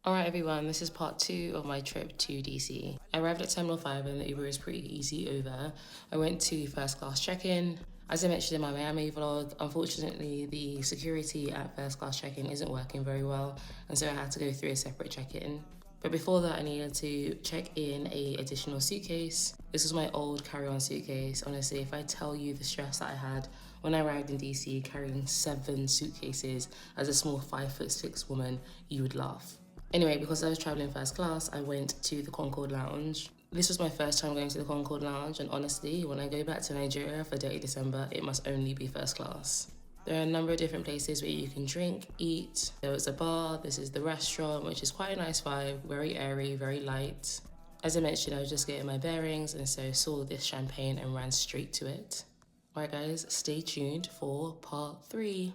Alright everyone, this is part 2 of my trip to DC. I arrived at Terminal 5 and the Uber was pretty easy over. I went to first class check-in. As I mentioned in my Miami vlog, unfortunately the security at first class check-in isn't working very well, and so I had to go through a separate check-in. But before that I needed to check in a additional suitcase. This was my old carry-on suitcase. Honestly, if I tell you the stress that I had when I arrived in DC carrying 7 suitcases as a small 5'6" woman, you would laugh. Anyway, because I was traveling first class, I went to the Concord Lounge. This was my first time going to the Concord Lounge, and honestly, when I go back to Nigeria for Dirty December, it must only be first class. There are a number of different places where you can drink, eat. There was a bar, this is the restaurant, which is quite a nice vibe, very airy, very light. As I mentioned, I was just getting my bearings, and so saw this champagne and ran straight to it. Alright guys, stay tuned for part 3.